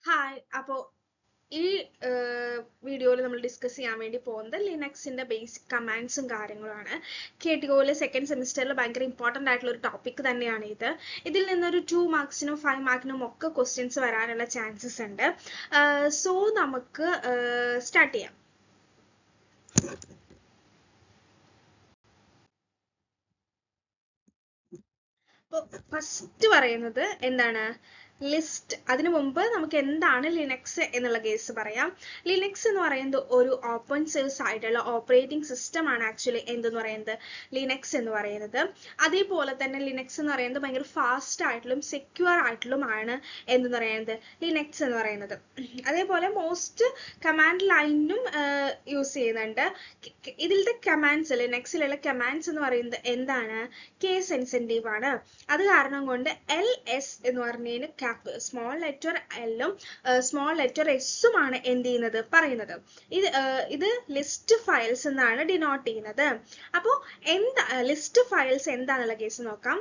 Hi, അപ്പോൾ ഈ വീഡിയോയിൽ നമ്മൾ ഡിസ്കസ് ചെയ്യാൻ വേണ്ടി പോകുന്നത് ലിനക്സിന്റെ ബേസിക് കമാൻഡ്സും കാര്യങ്ങളുമാണ്. KTOയിലെ സെക്കൻഡ് സെമിസ്റ്ററിൽ ഭയങ്കര ഇമ്പോർട്ടൻ്റ് ആയിട്ടുള്ള ഒരു ടോപ്പിക് തന്നെയാണ് ഇത്. ഇതിൽ നിന്നൊരു 2 മാർക്സിനും 5 മാർക്കിനും ഒക്കെ ക്വസ്റ്റ്യൻസ് വരാനുള്ള ചാൻസസ് ഉണ്ട്. സോ നമുക്ക് സ്റ്റാർട്ട് ചെയ്യാം. അപ്പോൾ ഫസ്റ്റ് പറയുന്നത് എന്താണ്? ലിസ്റ്റ്. അതിനു മുമ്പ് നമുക്ക് എന്താണ് ലിനക്സ് എന്നുള്ള കേസ് പറയാം. ലിനക്സ് എന്ന് പറയുന്നത് ഒരു ഓപ്പൺ സോഴ്സ് ആയിട്ടുള്ള ഓപ്പറേറ്റിംഗ് സിസ്റ്റം ആണ് ആക്ച്വലി എന്തെന്ന് പറയുന്നത് ലിനക്സ് എന്ന് പറയുന്നത്. അതേപോലെ തന്നെ ലിനക്സ് എന്ന് പറയുന്നത് ഭയങ്കര ഫാസ്റ്റ് ആയിട്ടുള്ള സെക്യൂർ ആയിട്ടുള്ളതുമാണ് എന്തെന്ന് പറയുന്നത് ലിനക്സ് എന്ന് പറയുന്നത്. അതേപോലെ മോസ്റ്റ് കമാൻഡ് ലൈനും യൂസ് ചെയ്യുന്നുണ്ട്. ഇതിലത്തെ കമാൻഡ്സ് ലിനക്സിലുള്ള കമാൻഡ്സ് എന്ന് പറയുന്നത് എന്താണ്? കേസ് സെൻസിറ്റീവ് ആണ്. അത് കാരണം കൊണ്ട് LS എന്ന് പറഞ്ഞതിന് സ്മോൾ ലെറ്റർ എല്ലും സ്മോൾ ലെറ്റർ എസുമാണ് എന്ത് ചെയ്യുന്നത് പറയുന്നത്. ഇത് ലിസ്റ്റ് ഫയൽസ് എന്നാണ് ഡിനോട്ട് ചെയ്യുന്നത്. അപ്പോൾ എന്താ ലിസ്റ്റ് ഫയൽസ് എന്താണെന്നുള്ള കേസ് നോക്കാം.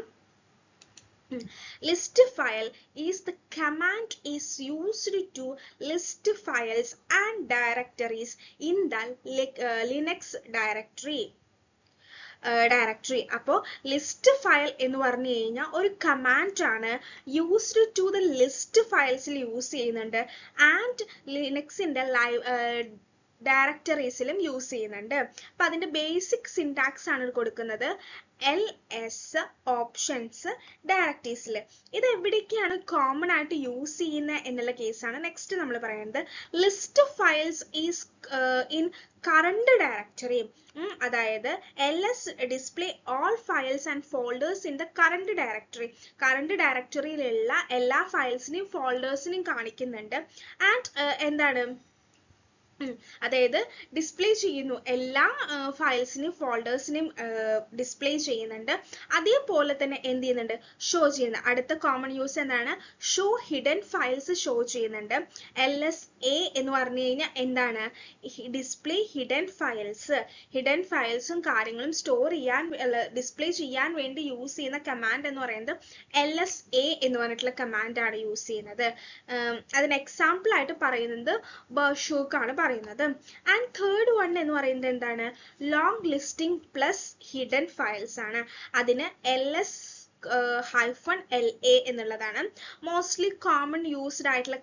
List file is the command is used to list files and directories in the Linux directory. അപ്പോൾ ലിസ്റ്റ് ഫയൽ എന്ന് പറഞ്ഞു കഴിഞ്ഞാൽ ഒരു കമാൻഡ് ആണ്. യൂസ്ഡ് ടു ദ ലിസ്റ്റ് ഫയൽസിൽ യൂസ് ചെയ്യുന്നുണ്ട് ആൻഡ് ലിനക്സിന്റെ ഡയറക്ടറീസിലും യൂസ് ചെയ്യുന്നുണ്ട്. അപ്പൊ അതിന്റെ ബേസിക് സിന്റാക്സ് ആണ് കൊടുക്കുന്നത്. LS ഓപ്ഷൻസ് ഡയറക്ടറീസിൽ. ഇത് എവിടേക്കാണ് കോമൺ ആയിട്ട് യൂസ് ചെയ്യുന്നത് എന്നുള്ള കേസാണ് നെക്സ്റ്റ് നമ്മൾ പറയുന്നത്. List files is in current directory. അതായത് LS display all files and folders in the current directory. Current ഡയറക്ടറിയിലുള്ള എല്ലാ ഫയൽസിനെയും ഫോൾഡേഴ്സിനെയും കാണിക്കുന്നുണ്ട്. ആൻഡ് എന്താണ് അതായത് ഡിസ്പ്ലേ ചെയ്യുന്നു, എല്ലാ ഫയൽസിനെയും ഫോൾഡേഴ്സിനെയും ഡിസ്പ്ലേ ചെയ്യുന്നുണ്ട്. അതേപോലെ തന്നെ എന്ത് ചെയ്യുന്നുണ്ട്? ഷോ ചെയ്യുന്നത്. അടുത്ത കോമൺ യൂസ് എന്താണ്? ഷോ ഹിഡൻ ഫയൽസ് ഷോ ചെയ്യുന്നുണ്ട്. LSA എന്ന് പറഞ്ഞു കഴിഞ്ഞാൽ എന്താണ്? Display hidden files. ഹിഡൻ ഫയൽസും കാര്യങ്ങളും സ്റ്റോർ ചെയ്യാൻ ഡിസ്പ്ലേ ചെയ്യാൻ വേണ്ടി യൂസ് ചെയ്യുന്ന കമാൻഡ് എന്ന് പറയുന്നത് LSA എന്ന് പറഞ്ഞിട്ടുള്ള കമാൻഡ് ആണ് യൂസ് ചെയ്യുന്നത്. അതിന് എക്സാമ്പിൾ ആയിട്ട് പറയുന്നത് ബർഷൂക്ക് ആണ് പറയുന്നത്. ആൻഡ് തേർഡ് വൺ എന്ന് പറയുന്നത് എന്താണ്? Long listing plus hidden files ആണ്. അതിന് LS-LA എന്നുള്ളതാണ്. മോസ്റ്റ്ലി കോമൺ യൂസ്ഡ് ആയിട്ടുള്ള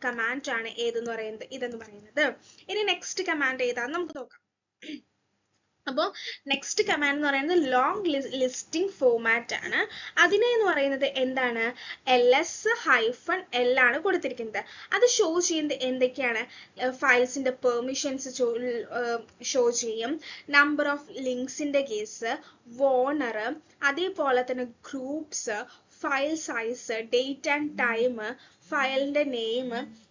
കമാൻഡ് ആണ് ഏതെന്ന് പറയുന്നത് ഇതെന്ന് പറയുന്നത്. ഇനി നെക്സ്റ്റ് കമാൻഡ് ഏതാന്ന് നമുക്ക് നോക്കാം. അപ്പോൾ നെക്സ്റ്റ് കമാൻഡ് എന്ന് പറയുന്നത് ലോങ് ലിസ്റ്റിംഗ് ഫോമാറ്റ് ആണ്. അതിനെ എന്ന് പറയുന്നത് എന്താണ്? LS-L ആണ് കൊടുത്തിരിക്കുന്നത്. അത് ഷോ ചെയ്യുന്നത് എന്തൊക്കെയാണ്? ഫയൽസിന്റെ പെർമിഷൻസ് ഷോ ചെയ്യും, നമ്പർ ഓഫ് ലിങ്ക്സിന്റെ കേസ്, വോണർ, അതേപോലെ തന്നെ groups, file size, date and time, ഫയലിന്റെ നെയിം,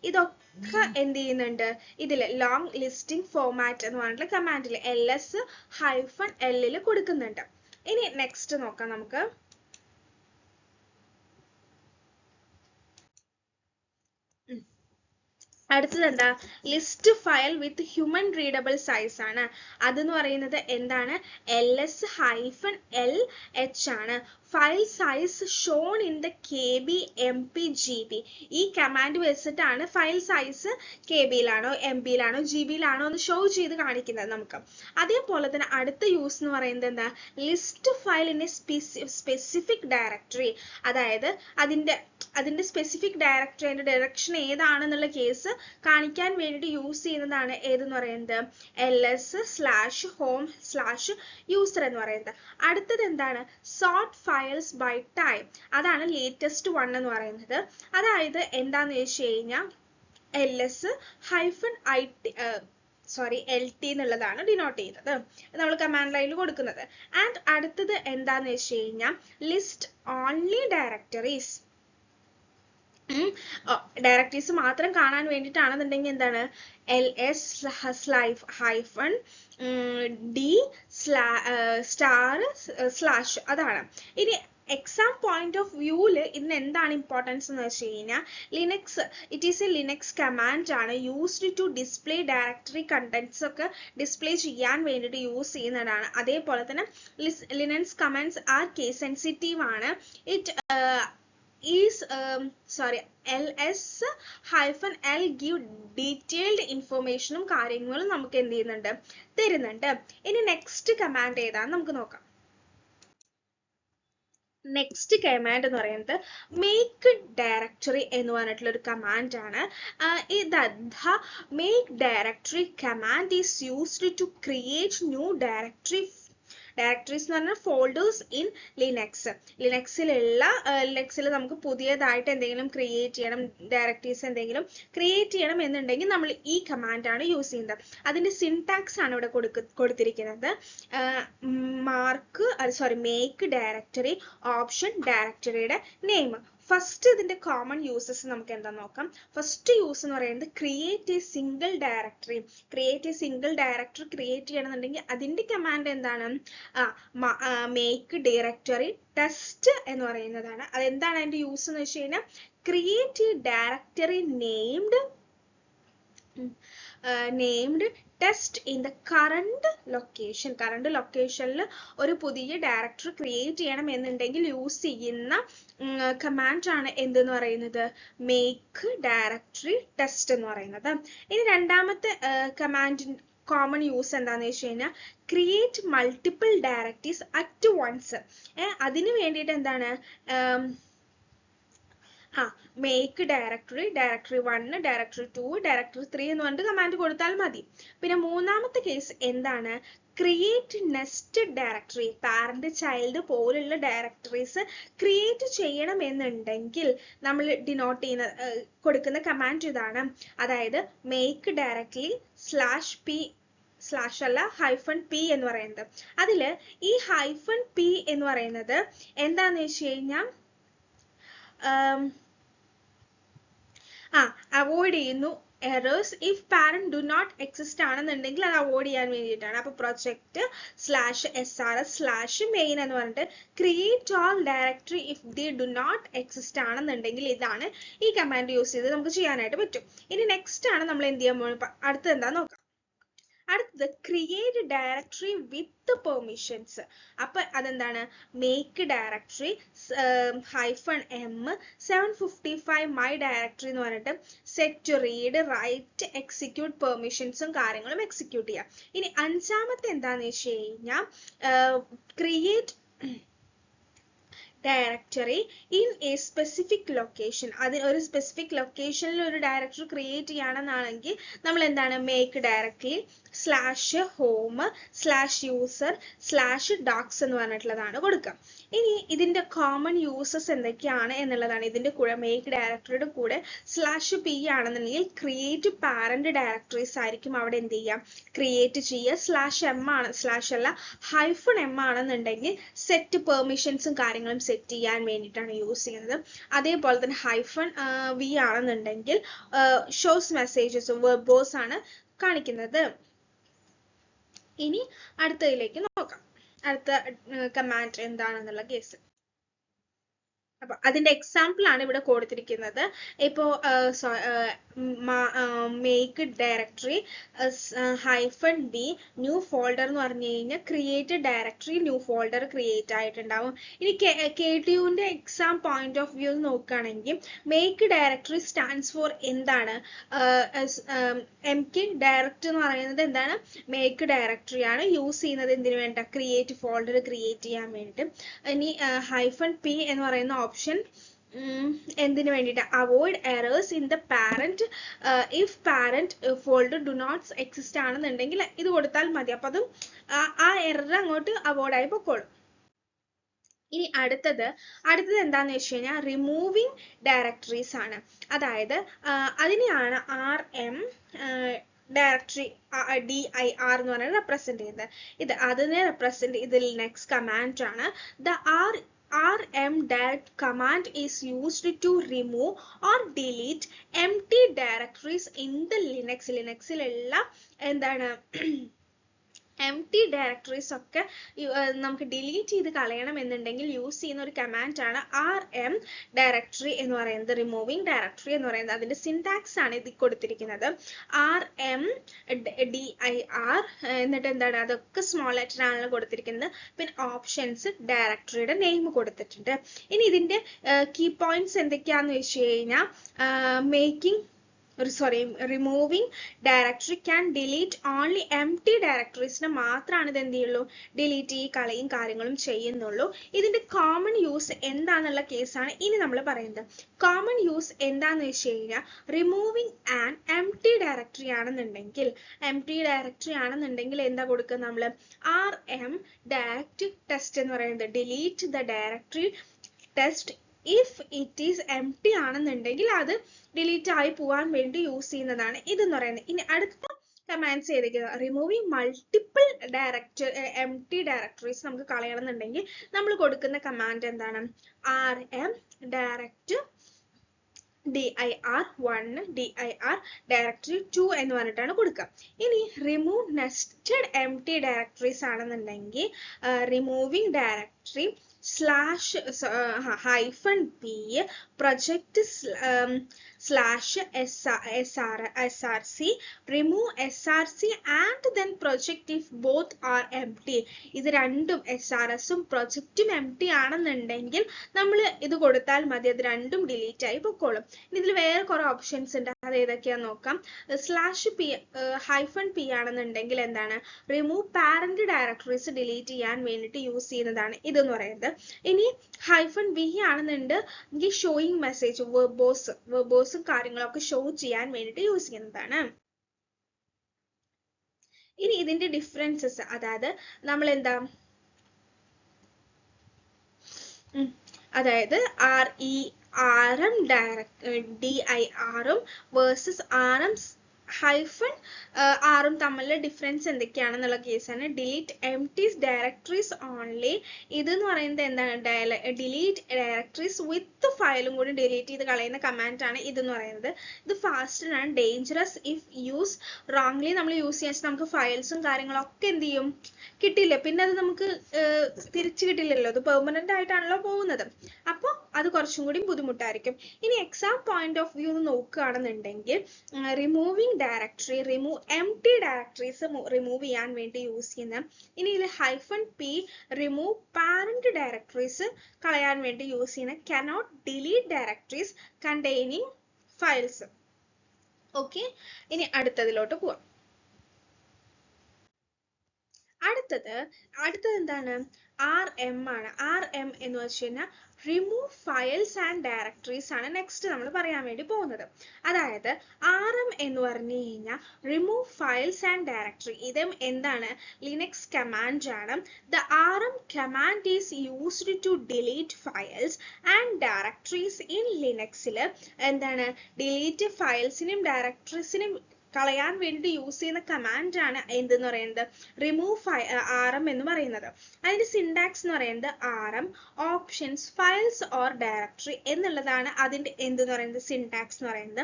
ഇതൊക്കെ എന്ത് ചെയ്യുന്നുണ്ട് ഇതില് ലോങ് ലിസ്റ്റിംഗ് ഫോമാറ്റ് എന്ന് പറഞ്ഞിട്ടുള്ള കമാൻഡിൽ LS-L കൊടുക്കുന്നുണ്ട്. ഇനി നെക്സ്റ്റ് നോക്കാം നമുക്ക്. അടുത്തത് എന്താ? List file with human readable size ആണ്. അതെന്ന് പറയുന്നത് എന്താണ്? LS-LH ആണ്. File size shown in the KB, MP, GB. ഈ കമാൻഡ് വെച്ചിട്ടാണ് ഫയൽ സൈസ് KB-യിലാണോ MB-യിലാണോ GB-യിലാണോ എന്ന് ഷോ ചെയ്ത് കാണിക്കുന്നത് നമുക്ക്. അതേപോലെ തന്നെ അടുത്ത യൂസ് എന്ന് പറയുന്നത് എന്താ? List file in A specific directory. അതായത് അതിന്റെ സ്പെസിഫിക് ഡയറക്ടറി, അതിന്റെ ഡയറക്ഷൻ ഏതാണെന്നുള്ള കേസ് കാണിക്കാൻ വേണ്ടി യൂസ് ചെയ്യുന്നതാണ് ഏതെന്ന് പറയുന്നത് LS/home/user എന്ന് പറയുന്നത്. അടുത്തത് എന്താണ്? Sort files by time. അതാണ് ലേറ്റസ്റ്റ് വൺ എന്ന് പറയുന്നത്. അതായത് എന്താന്ന് വെച്ച് കഴിഞ്ഞാൽ LT എന്നുള്ളതാണ് ഡിനോട്ട് ചെയ്യുന്നത്. നമ്മൾ കമാൻഡ് ലൈനിൽ കൊടുക്കുന്നത്. ആൻഡ് അടുത്തത് എന്താന്ന് വെച്ച് കഴിഞ്ഞാൽ ലിസ്റ്റ് ഓൺലി ഡയറക്ടറീസ്. ഡയറക്ടറീസ് മാത്രം കാണാൻ വേണ്ടിയിട്ടാണെന്നുണ്ടെങ്കിൽ എന്താണ്? LS-D*/ അതാണ്. ഇനി എക്സാം പോയിന്റ് ഓഫ് വ്യൂവിൽ ഇതിന് എന്താണ് ഇമ്പോർട്ടൻസ് എന്ന് വെച്ച് കഴിഞ്ഞാൽ it is a Linux command ആണ്. Used to display directory contents ഒക്കെ ഡിസ്പ്ലേ ചെയ്യാൻ വേണ്ടിയിട്ട് യൂസ് ചെയ്യുന്നതാണ്. അതേപോലെ തന്നെ Linux commands are case sensitive ആണ്. is ls-l give detailed information കാര്യങ്ങളും നമുക്ക് എന്ത് ചെയ്യുന്നുണ്ട് തരുന്നുണ്ട്. ഇനി നെക്സ്റ്റ് കമാൻഡ് ഏതാന്ന് നമുക്ക് നോക്കാം. നെക്സ്റ്റ് കമാൻഡ് എന്ന് പറയുന്നത് മേക്ക് ഡയറക്ടറി എന്ന് പറഞ്ഞിട്ടുള്ള ഒരു കമാൻഡ് ആണ്. Make directory command is used to create new directories എന്ന് പറഞ്ഞാൽ ഫോൾഡേഴ്സ് ഇൻ ലിനക്സിൽ നമുക്ക് പുതിയതായിട്ട് എന്തെങ്കിലും ക്രിയേറ്റ് ചെയ്യണം, ഡയറക്ടറീസ് എന്തെങ്കിലും ക്രിയേറ്റ് ചെയ്യണം എന്നുണ്ടെങ്കിൽ നമ്മൾ ഈ കമാൻഡ് ആണ് യൂസ് ചെയ്യുന്നത്. അതിന്റെ സിൻടാക്സ് ആണ് ഇവിടെ കൊടുത്തിരിക്കുന്നത്. മേക്ക് ഡയറക്ടറി ഓപ്ഷൻ ഡയറക്ടറിയുടെ നെയിം. ഫസ്റ്റ് ഇതിന്റെ കോമൺ യൂസസ് നമുക്ക് എന്താ നോക്കാം. ഫസ്റ്റ് യൂസ് എന്ന് പറയുന്നത് create a single directory. Create ചെയ്യണമെന്നുണ്ടെങ്കിൽ അതിന്റെ കമാൻഡ് എന്താണ്, മേക്ക് ഡയറക്ടറി ടെസ്റ്റ് എന്ന് പറയുന്നതാണ്. അതെന്താണ് അതിന്റെ യൂസ് എന്ന് വെച്ച് കഴിഞ്ഞാൽ create A directory named test in the current ലൊക്കേഷനിൽ ഒരു പുതിയ ഡയറക്ടറി ക്രിയേറ്റ് ചെയ്യണം എന്നുണ്ടെങ്കിൽ യൂസ് ചെയ്യുന്ന കമാൻഡ് ആണ് എന്തെന്ന് പറയുന്നത്, മേക്ക് ഡയറക്ടറി ടെസ്റ്റ് എന്ന് പറയുന്നത്. ഇനി രണ്ടാമത്തെ കമാൻഡ് കോമൺ യൂസ് എന്താണെന്ന് വെച്ച് കഴിഞ്ഞാൽ create multiple directories at once. അതിന് വേണ്ടിയിട്ട് എന്താണ്, മേക്ക് ഡയറക്ടറി 1, ഡയറക്ടറി 2, ഡയറക്ടറി 3 എന്ന് പറഞ്ഞിട്ട് കമാൻഡ് കൊടുത്താൽ മതി. പിന്നെ മൂന്നാമത്തെ കേസ് എന്താണ്, create nested directory. Parent child പോലുള്ള ഡയറക്ടറീസ് ക്രിയേറ്റ് ചെയ്യണം എന്നുണ്ടെങ്കിൽ നമ്മൾ ഡിനോട്ട് ചെയ്യുന്ന കൊടുക്കുന്ന കമാൻഡ് ഇതാണ്. അതായത് മേക്ക് ഡയറക്ടറി -p എന്ന് പറയുന്നത്. അതില് ഈ -p എന്ന് പറയുന്നത് എന്താന്ന് വെച്ച് കഴിഞ്ഞാൽ അവോയ്ഡ് ചെയ്യുന്നു errors if parent do not exist ആണെന്നുണ്ടെങ്കിൽ അത് അവോയ്ഡ് ചെയ്യാൻ വേണ്ടിയിട്ടാണ്. അപ്പൊ പ്രൊജക്ട് /srs/main എന്ന് പറഞ്ഞിട്ട് create all directory if they do not exist ആണെന്നുണ്ടെങ്കിൽ ഇതാണ് ഈ കമാൻഡ് യൂസ് ചെയ്ത് നമുക്ക് ചെയ്യാനായിട്ട് പറ്റും. ഇനി നെക്സ്റ്റ് ആണ് നമ്മൾ എന്ത് ചെയ്യാൻ പോകുന്നത്. അടുത്തത് എന്താ നോക്കാം. അടുത്തത് ക്രിയേറ്റ് ഡയറക്ടറി വിത്ത് പെർമിഷൻസ്. അപ്പൊ അതെന്താണ്, make directory -m 755 my directory എന്ന് പറഞ്ഞിട്ട് സെറ്റ് റീഡ് റൈറ്റ് എക്സിക്യൂട്ട് പെർമിഷൻസും കാര്യങ്ങളും എക്സിക്യൂട്ട് ചെയ്യാം. ഇനി അഞ്ചാമത്തെ എന്താന്ന് വെച്ച് കഴിഞ്ഞാൽ create directory in A specific location. അതിന് ഒരു സ്പെസിഫിക് ലൊക്കേഷനിൽ ഒരു ഡയറക്ടറി ക്രിയേറ്റ് ചെയ്യണമെന്നാണെങ്കിൽ നമ്മൾ എന്താണ്, മേക്ക് ഡയറക്ടറി /home/user/docs എന്ന് പറഞ്ഞിട്ടുള്ളതാണ് കൊടുക്കുക. ഇനി ഇതിന്റെ കോമൺ യൂസസ് എന്തൊക്കെയാണ് എന്നുള്ളതാണ്. ഇതിന്റെ കൂടെ മേക്ക് ഡയറക്ടറിയുടെ കൂടെ /p ആണെന്നുണ്ടെങ്കിൽ ക്രിയേറ്റ് പാരന്റ് ഡയറക്ടറീസ് ആയിരിക്കും അവിടെ എന്ത് ചെയ്യാം ക്രിയേറ്റ് ചെയ്യുക. /m ആണ് -m ആണെന്നുണ്ടെങ്കിൽ സെറ്റ് പെർമിഷൻസും കാര്യങ്ങളും സെറ്റ് ചെയ്യാൻ വേണ്ടിയിട്ടാണ് യൂസ് ചെയ്യുന്നത്. അതേപോലെ തന്നെ -v ആണെന്നുണ്ടെങ്കിൽ ഷോസ് മെസ്സേജസ് വെർബോസ് ആണ് കാണിക്കുന്നത്. ഇനി അടുത്തതിലേക്ക് നോക്കാം. അടുത്ത കമാൻഡ് എന്താണെന്നുള്ള കേസ്. അപ്പൊ അതിന്റെ എക്സാമ്പിൾ ആണ് ഇവിടെ കൊടുത്തിരിക്കുന്നത്. ഇപ്പോ make directory -b new folder എന്ന് പറഞ്ഞു കഴിഞ്ഞാൽ create directory new folder create ആയിട്ടുണ്ടാവും. ഇനി KTUവിന്റെ എക്സാം പോയിന്റ് ഓഫ് വ്യൂ നോക്കുകയാണെങ്കിൽ മേക്ക് ഡയറക്ടറി സ്റ്റാൻഡ്സ് ഫോർ എന്താണ്, MK ഡയറക്ടറി എന്ന് പറയുന്നത് എന്താണ്, മേക്ക് ഡയറക്ടറി ആണ് യൂസ് ചെയ്യുന്നത്. എന്തിനു വേണ്ട, ക്രിയേറ്റ് ഫോൾഡർ ക്രിയേറ്റ് ചെയ്യാൻ വേണ്ടിയിട്ട്. ഇനി -p എന്ന് പറയുന്ന ഓപ്ഷൻ എന്തിനു വേണ്ടിയിട്ട്, avoid errors in the parent if parent folder do not exist ആണെന്നുണ്ടെങ്കിൽ ഇത് കൊടുത്താൽ മതി. അപ്പൊ അതും ആ എറർ അങ്ങോട്ട് അവോയ്ഡ് ആയി പൊക്കോളും. ഇനി അടുത്തത് എന്താന്ന് വെച്ച് കഴിഞ്ഞാൽ റിമൂവിങ് ഡയറക്ടറീസ് ആണ്. അതായത് അതിനെയാണ് RM ഡയറക്ടറി dir എന്ന് പറഞ്ഞാൽ റെപ്രസെന്റ് ചെയ്യുന്നത്. അതിനെ റെപ്രസെന്റ് ഇതിൽ നെക്സ്റ്റ് കമാൻഡ് ആണ്. The RM direct command is used to remove or delete empty directories in the ലിനക്സിലുള്ള എന്താണ് empty directories ഒക്കെ നമുക്ക് ഡിലീറ്റ് ചെയ്ത് കളയണം എന്നുണ്ടെങ്കിൽ യൂസ് ചെയ്യുന്ന ഒരു കമാൻഡ് ആണ് rm ഡയറക്ടറി എന്ന് പറയുന്നത്, റിമൂവിങ് ഡയറക്ടറി എന്ന് പറയുന്നത്. അതിന്റെ സിന്റാക്സ് ആണ് ഇതിൽ കൊടുത്തിരിക്കുന്നത്. rmdir എന്നിട്ട് എന്താണ്, അതൊക്കെ സ്മോൾ ലെറ്റർ ആണല്ലോ കൊടുത്തിരിക്കുന്നത്. പിന്നെ ഓപ്ഷൻസ്, ഡയറക്ടറിയുടെ നെയിം കൊടുത്തിട്ടുണ്ട്. ഇനി ഇതിന്റെ കീ പോയിന്റ്സ് എന്തൊക്കെയാന്ന് വെച്ച് കഴിഞ്ഞാൽ removing directory can delete only empty directories മാത്രമാണ് ഇത് എന്ത് ചെയ്യുള്ളൂ, ഡിലീറ്റ് കളയും കാര്യങ്ങളും ചെയ്യുന്നുള്ളൂ. ഇതിന്റെ കോമൺ യൂസ് എന്താന്നുള്ള കേസാണ് ഇനി നമ്മൾ പറയുന്നത്. കോമൺ യൂസ് എന്താന്ന് വെച്ച് കഴിഞ്ഞാൽ റിമൂവിങ് ആൻ എംപ്റ്റി ഡയറക്ടറി ആണെന്നുണ്ടെങ്കിൽ എന്താ കൊടുക്കുക നമ്മൾ, rm direct test എന്ന് പറയുന്നത്, delete the directory test if it is empty ആണെന്നുണ്ടെങ്കിൽ അത് ഡിലീറ്റ് ആയി പോവാൻ വേണ്ടി യൂസ് ചെയ്യുന്നതാണ് ഇതെന്ന് പറയുന്നത്. ഇനി അടുത്ത കമാൻഡ്സ് ഏതൊക്കെയാണ്, റിമൂവിങ് മൾട്ടിപ്പിൾ എംപ്റ്റി ഡയറക്ടറീസ് നമുക്ക് കളയണമെന്നുണ്ടെങ്കിൽ നമ്മൾ കൊടുക്കുന്ന കമാൻഡ് എന്താണ്, rm direct dir1 dir directory2 എന്ന് പറഞ്ഞിട്ടാണ് കൊടുക്കുക. ഇനി റിമൂവ് നെസ്റ്റഡ് എംപ്റ്റി ഡയറക്ടറീസ് ആണെന്നുണ്ടെങ്കിൽ removing directory -p project /src remove src and then project if both are empty. ഇത് രണ്ടും srs-ഉം പ്രൊജക്റ്റും എംപ്റ്റി ആണെന്നുണ്ടെങ്കിൽ നമ്മൾ ഇത് കൊടുത്താൽ മതി, അത് രണ്ടും ഡിലീറ്റ് ആയി പൊക്കോളും. ഇതിൽ വേറെ കുറെ ഓപ്ഷൻസ് ഉണ്ട്, അത് ഏതൊക്കെയാന്ന് നോക്കാം. -p ആണെന്നുണ്ടെങ്കിൽ എന്താണ്, റിമൂവ് പാരന്റ് ഡയറക്ടറീസ് ഡിലീറ്റ് ചെയ്യാൻ വേണ്ടിയിട്ട് യൂസ് ചെയ്യുന്നതാണ് ഇതെന്ന് പറയുന്നത്. ഇനി -v ആണെന്നുണ്ടെങ്കിൽ ഷോയിങ് മെസ്സേജ്, വെർബോസും കാര്യങ്ങളൊക്കെ ഷോ ചെയ്യാൻ വേണ്ടിയിട്ട് യൂസ് ചെയ്യുന്നതാണ്. ഇനി ഇതിന്റെ ഡിഫറൻസസ്, അതായത് നമ്മൾ എന്താ, അതായത് rm dir-ഉം വേഴ്സസ് rm തമ്മിലുള്ള ഡിഫറൻസ് എന്തൊക്കെയാണെന്നുള്ള കേസാണ്. ഡിലീറ്റ് എംപ്റ്റീസ് ഡയറക്ടറീസ് ഓൺലി, ഇതെന്ന് പറയുന്നത് എന്താണ്, ഡിലീറ്റ് ഡയറക്ടറീസ് വിത്ത് ഫയലും കൂടി ഡിലീറ്റ് ചെയ്ത് കളയുന്ന കമാൻഡ് ആണ് ഇതെന്ന് പറയുന്നത്. ഇത് ഫാസ്റ്റ് ആണ്, ഡേഞ്ചറസ് ഇഫ് യൂസ് റോങ്ലി. നമ്മൾ യൂസ് ചെയ്യാൻ നമുക്ക് ഫയൽസും കാര്യങ്ങളൊക്കെ എന്ത് ചെയ്യും, കിട്ടില്ല, പിന്നെ അത് നമുക്ക് തിരിച്ചു കിട്ടില്ലല്ലോ, അത് പെർമനന്റ് ആയിട്ടാണല്ലോ പോകുന്നത്, അപ്പോൾ അത് കുറച്ചും കൂടി ബുദ്ധിമുട്ടായിരിക്കും. ഇനി എക്സാം പോയിന്റ് ഓഫ് വ്യൂ നോക്കുകയാണെന്നുണ്ടെങ്കിൽ removing directory, remove empty directories remove ചെയ്യാൻ വേണ്ടി യൂസ് ചെയ്യുന്ന. ഇനി ഇതിൽ -p റിമൂവ് പാരന്റ് ഡയറക്ടറീസ് കളയാൻ വേണ്ടി യൂസ് ചെയ്യുന്ന. cannot delete directories containing files. Okay, ഇനി അടുത്തതിലോട്ട് പോവാം. അടുത്തത് എന്താണ്, rm ആണ്. rm എന്ന് വെച്ച് കഴിഞ്ഞാൽ റിമൂവ് ഫയൽസ് ആൻഡ് ഡയറക്ടറീസ് ആണ് നെക്സ്റ്റ് നമ്മൾ പറയാൻ വേണ്ടി പോകുന്നത്. അതായത് rm എന്ന് പറഞ്ഞു കഴിഞ്ഞാൽ റിമൂവ് ഫയൽസ് ആൻഡ് ഡയറക്ടറി, ഇതും എന്താണ്, ലിനക്സ് കമാൻഡ് ആണ്. The rm command is used to delete files and directories in ലിനക്സിൽ. എന്താണ്, ഡിലീറ്റ് ഫയൽസിനും ഡയറക്ടറീസിനും കളയാൻ വേണ്ടി യൂസ് ചെയ്യുന്ന കമാൻഡ് ആണ് എന്തെന്ന് പറയുന്നത്, റിമൂവ് rm എന്ന് പറയുന്നത്. അതിന്റെ സിന്റാക്സ് എന്ന് പറയുന്നത് rm options files or directory എന്നുള്ളതാണ് അതിന്റെ എന്തെന്ന് പറയുന്നത് സിന്റാക്സ് എന്ന് പറയുന്നത്.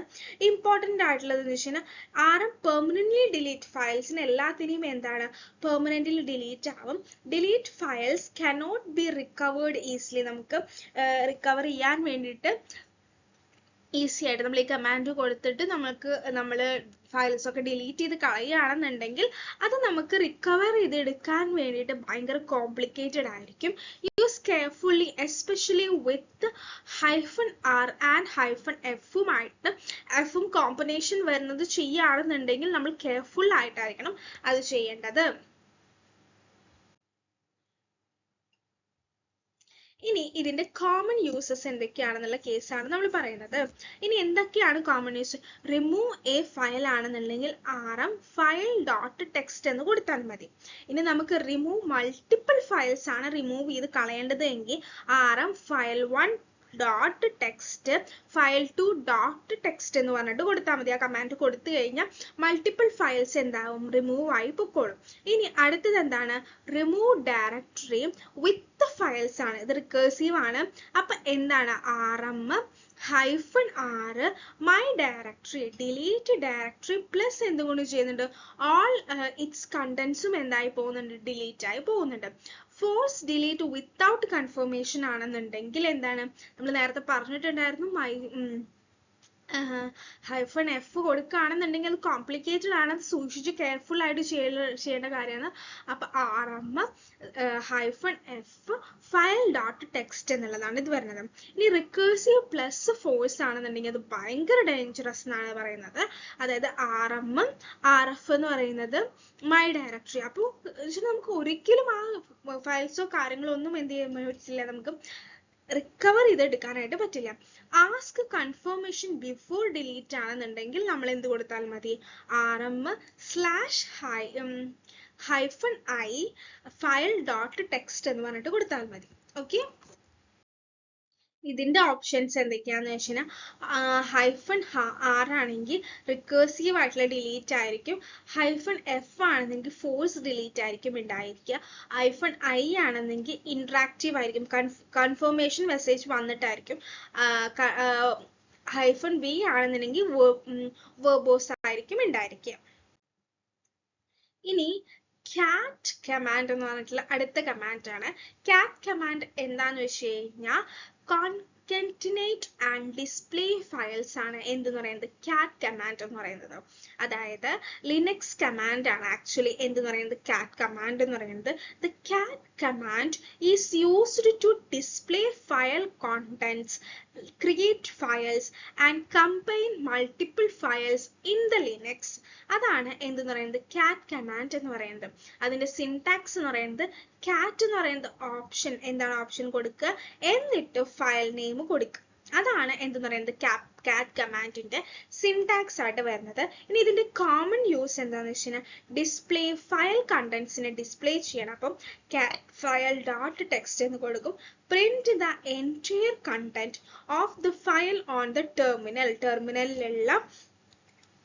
ഇമ്പോർട്ടന്റ് ആയിട്ടുള്ളത് എന്ന് വെച്ചാൽ rm പെർമനന്റ്ലി ഡിലീറ്റ് ഫയൽസിന് എല്ലാത്തിനെയും എന്താണ്, പെർമനന്റ്ലി ഡിലീറ്റ് ആവും. Delete files cannot be recovered easily, നമുക്ക് റിക്കവർ ചെയ്യാൻ വേണ്ടിയിട്ട് ഈസി ആയിട്ട് നമ്മൾ ഈ കമാൻഡ് കൊടുത്തിട്ട് നമ്മൾ ഫയൽസ് ഒക്കെ ഡിലീറ്റ് ചെയ്ത് കളയുകയാണെന്നുണ്ടെങ്കിൽ അത് നമുക്ക് റിക്കവർ ചെയ്തെടുക്കാൻ വേണ്ടിയിട്ട് ഭയങ്കര കോംപ്ലിക്കേറ്റഡ് ആയിരിക്കും. Use carefully, especially with -r and -f എഫും കോമ്പിനേഷൻ വരുന്നത് ചെയ്യുകയാണെന്നുണ്ടെങ്കിൽ നമ്മൾ കെയർഫുൾ ആയിട്ടായിരിക്കണം അത് ചെയ്യേണ്ടത്. ഇനി ഇതിന്റെ കോമൺ യൂസസ് എന്തൊക്കെയാണെന്നുള്ള കേസാണ് നമ്മൾ പറയുന്നത്. ഇനി എന്തൊക്കെയാണ് common use, remove A file ആണെന്നുണ്ടെങ്കിൽ rm file.txt എന്ന് കൊടുത്താൽ മതി. ഇനി നമുക്ക് റിമൂവ് മൾട്ടിപ്പിൾ ഫയൽസ് ആണ് റിമൂവ് ചെയ്ത് കളയേണ്ടത് എങ്കിൽ rm file1.txt file2.txt എന്ന് പറഞ്ഞിട്ട് കൊടുത്താൽ മതി. ആ കമാൻഡ് കൊടുത്തു കഴിഞ്ഞാൽ മൾട്ടിപ്പിൾ ഫയൽസ് എന്താവും, റിമൂവ് ആയി പൊക്കോളും. ഇനി അടുത്തത് എന്താണ്, റിമൂവ് ഡയറക്ടറി വിത്ത് ഫയൽസ് ആണ്. ഇത് റിക്കേഴ്സീവ് ആണ്. അപ്പൊ എന്താണ്, rm -r my directory delete directory plus എന്തുകൊണ്ട് ചെയ്യുന്നുണ്ട് all its contents എന്തായി പോകുന്നുണ്ട് ഡിലീറ്റ് ആയി പോകുന്നുണ്ട്. ഫോഴ്സ് ഡിലീറ്റ് വിത്തൗട്ട് കൺഫർമേഷൻ ആണെന്നുണ്ടെങ്കിൽ എന്താണ് നമ്മൾ നേരത്തെ പറഞ്ഞിട്ടുണ്ടായിരുന്നു -f കൊടുക്കുകയാണെന്നുണ്ടെങ്കിൽ അത് കോംപ്ലിക്കേറ്റഡ് ആണ്, സൂക്ഷിച്ച് കെയർഫുൾ ആയിട്ട് ചെയ്യേണ്ട കാര്യമാണ്. അപ്പൊ -f ഫയൽ ഡോട്ട് ടെക്സ്റ്റ് എന്നുള്ളതാണ് ഇത് വരുന്നത്. ഇനി റിക്കേഴ്സീവ് പ്ലസ് ഫോഴ്സ് ആണെന്നുണ്ടെങ്കിൽ അത് ഭയങ്കര ഡേഞ്ചറസ് എന്നാണ് പറയുന്നത്. അതായത് rf എന്ന് പറയുന്നത് മൈ ഡയറക്ടറി. അപ്പോൾ നമുക്ക് ഒരിക്കലും ആ ഫയൽസോ കാര്യങ്ങളോ ഒന്നും എന്ത് ചെയ്യാൻ പറ്റില്ല, നമുക്ക് റിക്കവർ ചെയ്തെടുക്കാനായിട്ട് പറ്റില്ല. ആസ്ക് കൺഫർമേഷൻ ബിഫോർ ഡിലീറ്റ് ആണെന്നുണ്ടെങ്കിൽ നമ്മൾ എന്ത് കൊടുത്താൽ മതി -i ഫയൽ ഡോട്ട് ടെക്സ്റ്റ് എന്ന് പറഞ്ഞിട്ട് കൊടുത്താൽ മതി. ഓക്കെ, ഇതിന്റെ ഓപ്ഷൻസ് എന്തൊക്കെയാന്ന് വെച്ചാൽ -r ആണെങ്കിൽ റിക്കേഴ്സീവ് ആയിട്ടുള്ള ഡിലീറ്റ് ആയിരിക്കും, -f ആണെന്നെങ്കിൽ ഫോഴ്സ് ഡിലീറ്റ് ആയിരിക്കും ഉണ്ടായിരിക്കുക, -i ആണെന്നെങ്കിൽ ഇന്ററാക്റ്റീവ് ആയിരിക്കും, കൺഫർമേഷൻ മെസ്സേജ് വന്നിട്ടായിരിക്കും, -v ആണെന്നുണ്ടെങ്കിൽ വെർബോസ് ആയിരിക്കും ഉണ്ടായിരിക്കുക. ഇനി cat കമാൻഡ് എന്ന് പറഞ്ഞിട്ടുള്ള അടുത്ത കമാൻഡ് ആണ്. cat കമാൻഡ് എന്താന്ന് വെച്ച് കഴിഞ്ഞാൽ concatenate and display files ആണ് എന്തെന്ന് പറയുന്നത് cat കമാൻഡ് എന്ന് പറയുന്നത്. അതായത് ലിനക്സ് കമാൻഡ് ആണ് ആക്ച്വലി എന്തെന്ന് പറയുന്നത് cat കമാൻഡ് എന്ന് പറയുന്നത്. The cat command is used to display file contents, create files and combine multiple files in the Linux. അതാണ് എന്തെന്ന് പറയുന്നത് cat കമാൻഡ് എന്ന് പറയുന്നത്. അതിന്റെ സിൻടാക്സ് എന്ന് പറയുന്നത് cat എന്ന് പറയുന്നത് ഓപ്ഷൻ എന്താണ് ഓപ്ഷൻ കൊടുക്കുക എന്നിട്ട് ഫയൽ നെയിം കൊടുക്കുക. അതാണ് എന്തെന്ന് പറയുന്നത് cat കമാൻഡിന്റെ സിൻടാക്സ് ആയിട്ട് വരുന്നത്. ഇനി ഇതിന്റെ കോമൺ യൂസ് എന്താണെന്ന് വെച്ചാൽ ഡിസ്പ്ലേ ഫയൽ കണ്ടന്റ്സിനെ ഡിസ്പ്ലേ ചെയ്യണം. അപ്പം cat ഫയൽ ഡോട്ട് ടെക്സ്റ്റ് എന്ന് കൊടുക്കും. Print the entire content of the file on the ടെർമിനലിലുള്ള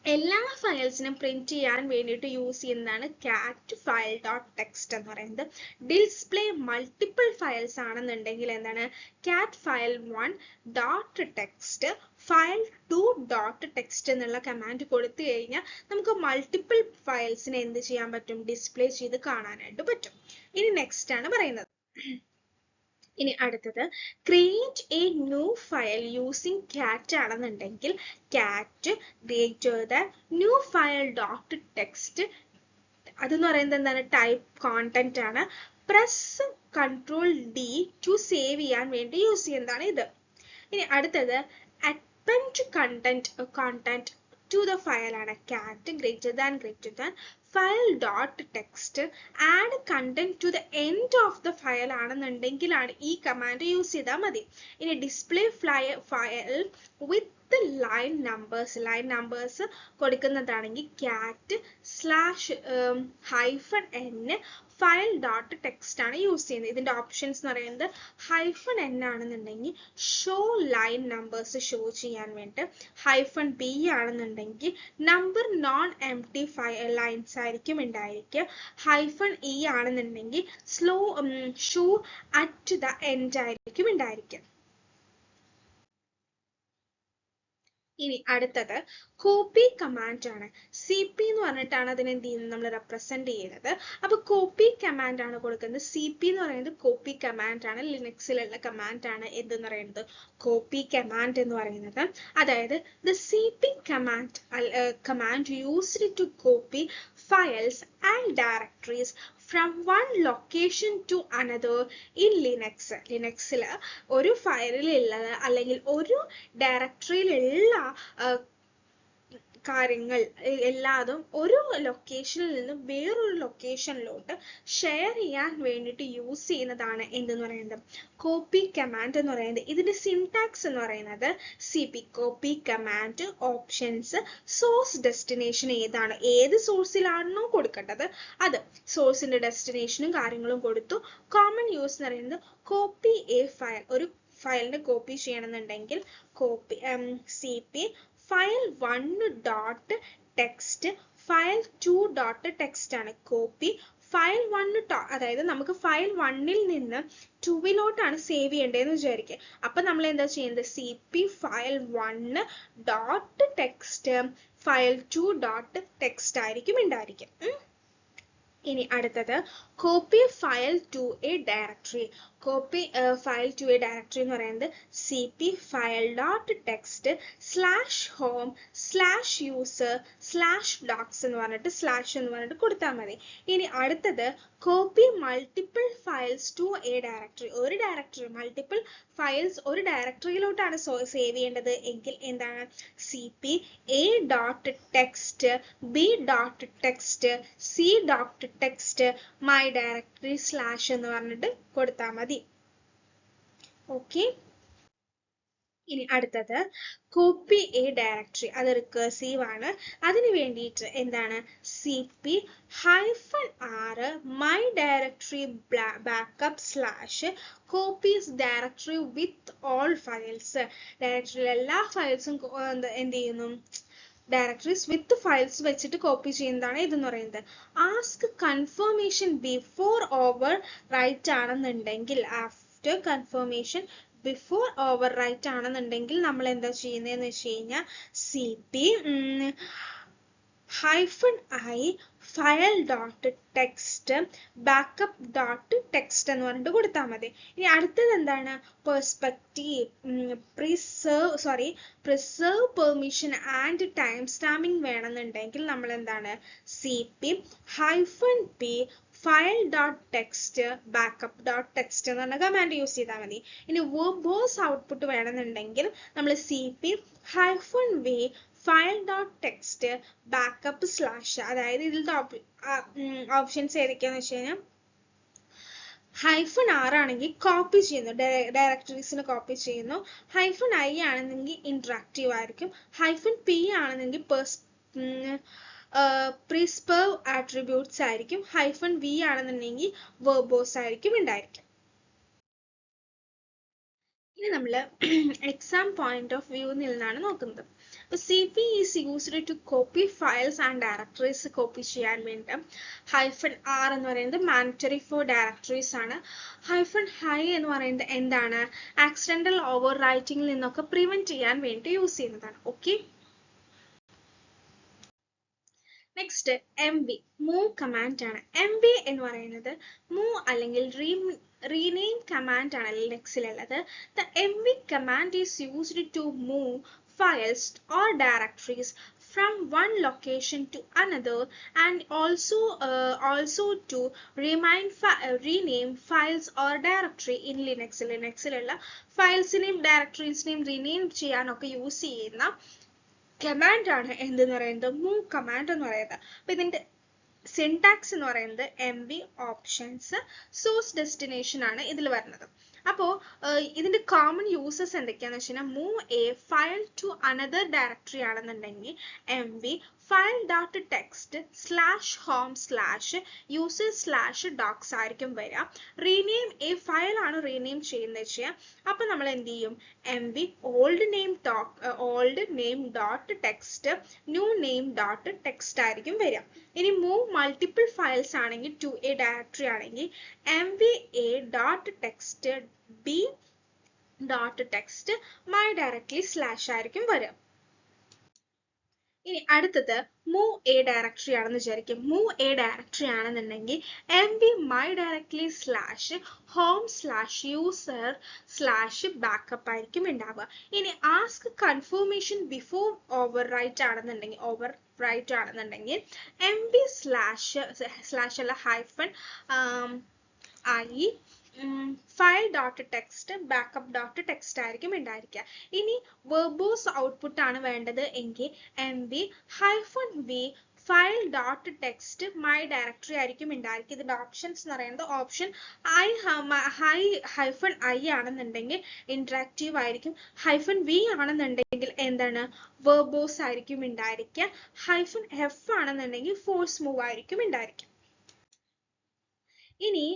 എല്ലാ ഫയൽസിനും പ്രിന്റ് ചെയ്യാൻ വേണ്ടിയിട്ട് യൂസ് ചെയ്യുന്നതാണ് cat ഫയൽ ഡോട്ട് ടെക്സ്റ്റ് എന്ന് പറയുന്നത്. ഡിസ്പ്ലേ മൾട്ടിപ്പിൾ ഫയൽസ് ആണെന്നുണ്ടെങ്കിൽ എന്താണ് cat file 1 dot text file 2 dot text എന്നുള്ള കമാൻഡ് കൊടുത്തു കഴിഞ്ഞാൽ നമുക്ക് മൾട്ടിപ്പിൾ ഫയൽസിനെ എന്ത് ചെയ്യാൻ പറ്റും ഡിസ്പ്ലേ ചെയ്ത് കാണാനായിട്ട് പറ്റും. ഇനി നെക്സ്റ്റ് ആണ് പറയുന്നത്. ഇനി അടുത്തത് create A new file using cat ആണെന്നുണ്ടെങ്കിൽ cat greater than new file dot text അതെന്ന് പറയുന്നത് എന്താണ് ടൈപ്പ് കോണ്ടന്റ് ആണ്. പ്രസ് Ctrl+D ടു സേവ് ചെയ്യാൻ വേണ്ടി യൂസ് ചെയ്യുന്നതാണ് ഇത്. ഇനി അടുത്തത് append content to the file ആണ് cat greater than file dot text add content to the end of the file ആണെന്നുണ്ടെങ്കിലാണ് ഈ കമാൻഡ് യൂസ് ചെയ്താൽ മതി. ഇനി display file with the line numbers കൊടുക്കുന്നതാണെങ്കിൽ cat /n file dot text ആണ് use ചെയ്യുന്നത്. ഇതിന്റെ options എന്ന് പറയുന്നത് -n ആണെന്നുണ്ടെങ്കിൽ ഷോ ലൈൻ നമ്പേഴ്സ് ഷോ ചെയ്യാൻ വേണ്ടി, -b ആണെന്നുണ്ടെങ്കിൽ നമ്പർ നോൺ എംപ്റ്റി ലൈൻസ് ആയിരിക്കും ഉണ്ടായിരിക്കുക, -e ആണെന്നുണ്ടെങ്കിൽ ഷോ അറ്റ് ദ എൻഡ് ആയിരിക്കും ഉണ്ടായിരിക്കുക. ഇനി അടുത്തത് കോപ്പി കമാൻഡ് ആണ്. CP എന്ന് പറഞ്ഞിട്ടാണ് അതിനെ എന്ത് ചെയ്യുന്നത് നമ്മൾ റെപ്രസെന്റ് ചെയ്യുന്നത്. അപ്പൊ കോപ്പി കമാൻഡ് ആണ് കൊടുക്കുന്നത്. CP എന്ന് പറയുന്നത് കോപ്പി കമാൻഡ് ആണ്, ലിനക്സിലുള്ള കമാൻഡ് ആണ് എന്തെന്ന് പറയുന്നത് കോപ്പി കമാൻഡ് എന്ന് പറയുന്നത്. അതായത് the CP command used to copy files and directories from one location to another in ലിനക്സിൽ ഒരു ഫയലിലുള്ള അല്ലെങ്കിൽ ഒരു ഡയറക്ടറിയിലുള്ള കാര്യങ്ങൾ എല്ലാതും ഒരു ലൊക്കേഷനിൽ നിന്ന് വേറൊരു ലൊക്കേഷനിലോട്ട് ഷെയർ ചെയ്യാൻ വേണ്ടിയിട്ട് യൂസ് ചെയ്യുന്നതാണ് എന്തെന്ന് പറയുന്നത് കോപ്പി കമാൻഡ് എന്ന് പറയുന്നത്. ഇതിന്റെ സിൻടാക്സ് എന്ന് പറയുന്നത് CP copy command options source destination ഏതാണ് ഏത് സോഴ്സിലാണോ കൊടുക്കേണ്ടത് അത് സോഴ്സിന്റെ ഡെസ്റ്റിനേഷനും കാര്യങ്ങളും കൊടുത്തു. കോമൺ യൂസ് എന്ന് പറയുന്നത് കോപ്പി എ ഫയൽ ഒരു ഫയലിനെ കോപ്പി ചെയ്യണമെന്നുണ്ടെങ്കിൽ copy CP file 1 dot text file 2 dot text ആണ് കോപ്പി ഫയൽ 1 അതായത് നമുക്ക് ഫയൽ 1-ൽ നിന്ന് 2-ലോട്ടാണ് സേവ് ചെയ്യേണ്ടതെന്ന് വിചാരിക്കുക. അപ്പൊ നമ്മൾ എന്താ ചെയ്യുന്നത്? cp file 1 dot text file 2 dot text ആയിരിക്കും ഉണ്ടായിരിക്കും. ഇനി അടുത്തത് copy file to a directory. Copy file to a directory എന്ന് പറയുന്നത് cp file dot text slash home slash user slash docs എന്ന് പറഞ്ഞിട്ട് കൊടുത്താൽ മതി. ഇനി അടുത്തത് copy multiple files to a directory. ഒരു ഡയറക്ടറി മൾട്ടിപ്പിൾ ഫയൽസ് ഒരു ഡയറക്ടറിയിലോട്ടാണ് സേവ് ചെയ്യേണ്ടത് എങ്കിൽ എന്താണ്? cp a dot text b dot text c dot text my directory slash എന്ന് പറഞ്ഞിട്ട് കൊടുത്താൽ മതി. ഓക്കെ. ഇനി അടുത്തത് കോപ്പി എ ഡയറക്ടറി. അത് റിക്കേഴ്സീവ് ആണ്. അതിന് വേണ്ടിയിട്ട് എന്താണ്? cp -r my directory backup slash copies directory with all files. ഡയറക്ടറിയിൽ എല്ലാ ഫയൽസും എന്ത് ചെയ്യുന്നു? ഡയറക്ടറീസ് വിത്ത് ഫയൽസ് വെച്ചിട്ട് കോപ്പി ചെയ്യുന്നതാണ് ഇതെന്ന് പറയുന്നത്. Ask confirmation before overwrite ആണെന്നുണ്ടെങ്കിൽ, after confirmation before overwrite ആണെന്നുണ്ടെങ്കിൽ നമ്മൾ എന്താ ചെയ്യുന്നതെന്ന് വെച്ച് കഴിഞ്ഞാൽ cp -i file dot text backup dot text എന്ന് പറഞ്ഞിട്ട് കൊടുത്താൽ മതി. ഇനി അടുത്തത് എന്താണ്? Preserve permission and time stamping വേണമെന്നുണ്ടെങ്കിൽ നമ്മൾ എന്താണ്? cp -p file dot text backup dot text എന്ന് പറഞ്ഞ കമാൻഡ് യൂസ് ചെയ്താൽ മതി. ഇനി വെർബോസ് ഔട്ട്പുട്ട് വേണമെന്നുണ്ടെങ്കിൽ നമ്മൾ cp -v file dot text backup slash, അതായത് ഇതിലത്തെ ഓപ്ഷൻസ് ഏതൊക്കെയാന്ന് വെച്ച് കഴിഞ്ഞാൽ -r ആണെങ്കിൽ കോപ്പി ചെയ്യുന്നു, ഡയറക്ടറീസിന് കോപ്പി ചെയ്യുന്നു. -i ആണെന്നെങ്കിൽ ഇന്ററാക്റ്റീവ് ആയിരിക്കും. -p ആണെന്നെങ്കിൽ പ്രിസ്പെർവ് ആട്രിബ്യൂട്ട്സ് ആയിരിക്കും. -v ആണെന്നുണ്ടെങ്കിൽ വെർബോസ് ആയിരിക്കും ഉണ്ടായിരിക്കും. ഇനി നമ്മൾ എക്സാം പോയിന്റ് ഓഫ് വ്യൂ നിന്നാണ് നോക്കുന്നത്. അപ്പോൾ cp is used to copy files and directories. Copy ചെയ്യാൻ വേണ്ടി -r എന്ന് പറയുന്നത് മാൻഡറ്ററി ഫോർ ഡയറക്ടറീസ് ആണ്. -i എന്ന് പറയുന്നത് എന്താണ്? ആക്സിഡന്റൽ ഓവർ റൈറ്റിംഗിൽ നിന്നൊക്കെ പ്രിവെന്റ് ചെയ്യാൻ വേണ്ടി യൂസ് ചെയ്യുന്നതാണ്. Okay. Next mv move command ആണ്. mv എന്ന് പറയുന്നത് മൂവ് അല്ലെങ്കിൽ rename command ആണ് ലിനക്സിലുള്ളത്. The mv command is used to move files or directories from one location to another and also to rename files or directory in Linux. ലിനക്സിലുള്ള ഫയൽസിനെയും ഡയറക്ടറീസിനെയും rename ചെയ്യാനൊക്കെ use ചെയ്യുന്ന command ആണ് എന്തെന്ന് പറയുന്നത്? Move command എന്ന് പറയുന്നത്. അപ്പൊ ഇതിന്റെ സിൻടാക്സ് എന്ന് പറയുന്നത് mv ഓപ്ഷൻസ് സോഴ്സ് ഡെസ്റ്റിനേഷൻ ആണ് ഇതിൽ വരുന്നത്. അപ്പോൾ ഇതിന്റെ കോമൺ യൂസസ് എന്തൊക്കെയാണെന്ന് വെച്ച് കഴിഞ്ഞാൽ move a file to another directory ആണെന്നുണ്ടെങ്കിൽ mv file dot text slash home slash user slash docs ആയിരിക്കും വരിക. റീനെയിം എ ഫയൽ ആണ് റീനെയിം ചെയ്യുന്നത് വെച്ചാൽ അപ്പൊ നമ്മൾ എന്ത് ചെയ്യും? mv old name dot text new name dot text ആയിരിക്കും വരിക. ഇനി മൂവ് മൾട്ടിപ്പിൾ ഫയൽസ് ആണെങ്കിൽ ടു എ ഡയറക്ടറി ആണെങ്കിൽ mv a dot text b dot text my directory slash ആയിരിക്കും വരിക. ഇനി അടുത്തത് മൂവ് എ ഡയറക്ടറി ആണെന്ന് വിചാരിക്കും. മൂവ് എ ഡയറക്ടറി ആണെന്നുണ്ടെങ്കിൽ mv my directory slash home slash user slash backup ആയിരിക്കും ഉണ്ടാവുക. ഇനി ask confirmation before overwrite ആണെന്നുണ്ടെങ്കിൽ mv സ്ലാഷ് അല്ല -i file dot text backup dot text ആയിരിക്കും ഉണ്ടായിരിക്കുക. ഇനി വെർബോസ് ഔട്ട്പുട്ട് ആണ് വേണ്ടത് എങ്കിൽ mv -v file dot text my directory ആയിരിക്കും ഉണ്ടായിരിക്കുക. ഇതിന്റെ ഓപ്ഷൻസ് എന്ന് പറയുന്നത് ഓപ്ഷൻ -i ആണെന്നുണ്ടെങ്കിൽ ഇന്ററാക്റ്റീവ് ആയിരിക്കും. -v ആണെന്നുണ്ടെങ്കിൽ എന്താണ്? വെർബോസ് ആയിരിക്കും ഉണ്ടായിരിക്കുക. -f ആണെന്നുണ്ടെങ്കിൽ ഫോഴ്സ് മൂവ് ആയിരിക്കും ഉണ്ടായിരിക്കുക. ഇനി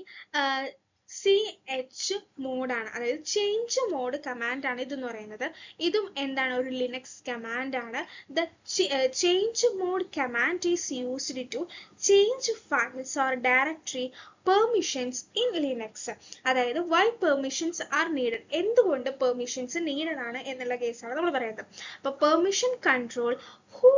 CH മോഡാണ്, അതായത് ചേഞ്ച് മോഡ് കമാൻഡ് ആണ് ഇതെന്ന് പറയുന്നത്. ഇതും എന്താണ്, ഒരു ലിനക്സ് കമാൻഡ് ആണ്. The change mode command is used to change files or directory permissions in Linux. അതായത് വൈ പെർമിഷൻസ് ആർ നീഡഡ്, എന്തുകൊണ്ട് പെർമിഷൻസ് നീഡഡ് ആണ് എന്നുള്ള കേസാണ് നമ്മൾ പറയുന്നത്. അപ്പൊ permission control, who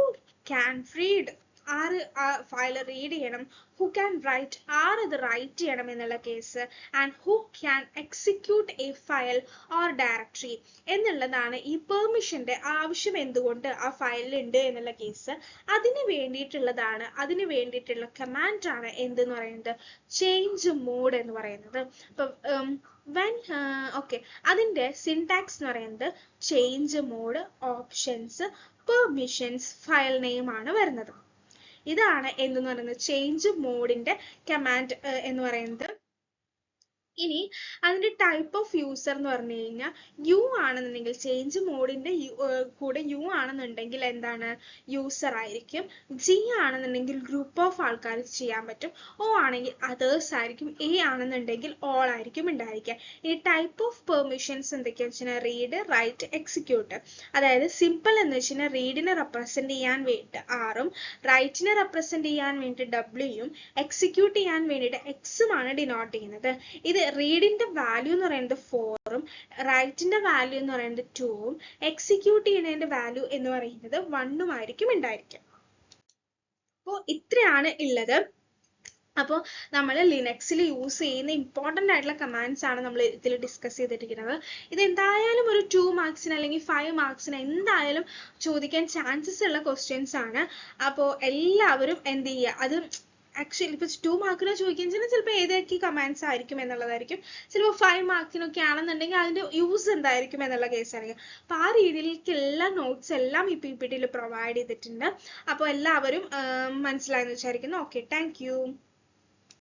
can read, ആര് ആ ഫയൽ റീഡ് ചെയ്യണം, ഹു ക്യാൻ റൈറ്റ്, ആര് അത് റൈറ്റ് ചെയ്യണം എന്നുള്ള case, and who can execute a file or directory എന്നുള്ളതാണ് ഈ പെർമിഷന്റെ ആവശ്യം എന്തുകൊണ്ട് ആ ഫയലിൽ ഉണ്ട് എന്നുള്ള കേസ്. അതിന് വേണ്ടിയിട്ടുള്ളതാണ്, അതിന് വേണ്ടിയിട്ടുള്ള കമാൻഡ് ആണ് എന്തെന്ന് പറയുന്നത്, ചേഞ്ച് മോഡ് എന്ന് പറയുന്നത്. ഓക്കെ, അതിന്റെ സിൻടാക്സ് എന്ന് പറയുന്നത് change mode, options, permissions, file name ആണ് വരുന്നത്. ഇതാണ് എന്തെന്ന് പറയുന്നത് ചേഞ്ച് മോഡിന്റെ കമാൻഡ് എന്ന് പറയുന്നത്. ഇനി അതിന്റെ ടൈപ്പ് ഓഫ് യൂസർ എന്ന് പറഞ്ഞു കഴിഞ്ഞാൽ യു ആണെന്നുണ്ടെങ്കിൽ, ചേഞ്ച് മോഡിന്റെ കൂടെ യു ആണെന്നുണ്ടെങ്കിൽ എന്താണ്, യൂസർ ആയിരിക്കും. ജി ആണെന്നുണ്ടെങ്കിൽ ഗ്രൂപ്പ് ഓഫ് ആൾക്കാർ ചെയ്യാൻ പറ്റും. ഒ ആണെങ്കിൽ അതേഴ്സ് ആയിരിക്കും. എ ആണെന്നുണ്ടെങ്കിൽ ഓൾ ആയിരിക്കും ഉണ്ടായിരിക്കുക. ഈ ടൈപ്പ് ഓഫ് പെർമിഷൻസ് എന്തൊക്കെയാണെന്ന് വെച്ചാൽ റീഡ്, റൈറ്റ്, എക്സിക്യൂട്ട്. അതായത് സിമ്പിൾ എന്ന് വെച്ചാൽ റീഡിനെ റെപ്രസെന്റ് ചെയ്യാൻ വേണ്ടിയിട്ട് ആറും, റൈറ്റിനെ റെപ്രസെന്റ് ചെയ്യാൻ വേണ്ടിയിട്ട് ഡബ്ല്യൂയും, എക്സിക്യൂട്ട് ചെയ്യാൻ വേണ്ടിയിട്ട് എക്സുമാണ് ഡിനോട്ട് ചെയ്യുന്നത്. ഇത് റീഡിന്റെ വാല്യൂ എന്ന് പറയുന്നത് 4ഉം റൈറ്റിന്റെ വാല്യൂ എന്ന് പറയുന്നത് 2ഉം എക്സിക്യൂട്ട് ചെയ്യുന്നതിന്റെ വാല്യൂ എന്ന് പറയുന്നത് 1ഉം ആയിരിക്കും ഉണ്ടായിരിക്കുക. അപ്പോൾ ഇത്രയാണ് ഉള്ളത്. അപ്പോൾ നമ്മൾ ലിനക്സിൽ യൂസ് ചെയ്യുന്ന ഇമ്പോർട്ടൻ്റ് ആയിട്ടുള്ള കമാൻഡ്സ് ആണ് നമ്മൾ ഇതിൽ ഡിസ്കസ് ചെയ്തിരിക്കുന്നത്. ഇത് എന്തായാലും ഒരു 2 മാർക്സിന് അല്ലെങ്കിൽ 5 മാർക്സിന് എന്തായാലും ചോദിക്കാൻ ചാൻസസ് ഉള്ള ക്വസ്റ്റ്യൻസ് ആണ്. അപ്പോൾ എല്ലാവരും എന്ത് ചെയ്യുക, അത് ആക്ച്വലി ഇപ്പോൾ 2 മാർക്കിന് ചോദിക്കുകയെന്ന് വെച്ചാൽ ചിലപ്പോൾ ഏതൊക്കെ കമാൻഡ്സ് ആയിരിക്കും എന്നുള്ളതായിരിക്കും. ചിലപ്പോൾ 5 മാർക്കിനൊക്കെ ആണെന്നുണ്ടെങ്കിൽ അതിൻ്റെ യൂസ് എന്തായിരിക്കും എന്നുള്ള കേസായിരിക്കും. അപ്പോൾ ആ രീതിയിലേക്ക് എല്ലാ നോട്ട്സ് എല്ലാം ഈ PPT പ്രൊവൈഡ് ചെയ്തിട്ടുണ്ട്. അപ്പോൾ എല്ലാവരും മനസ്സിലായെന്ന് വിചാരിക്കുന്നു. Okay, thank you.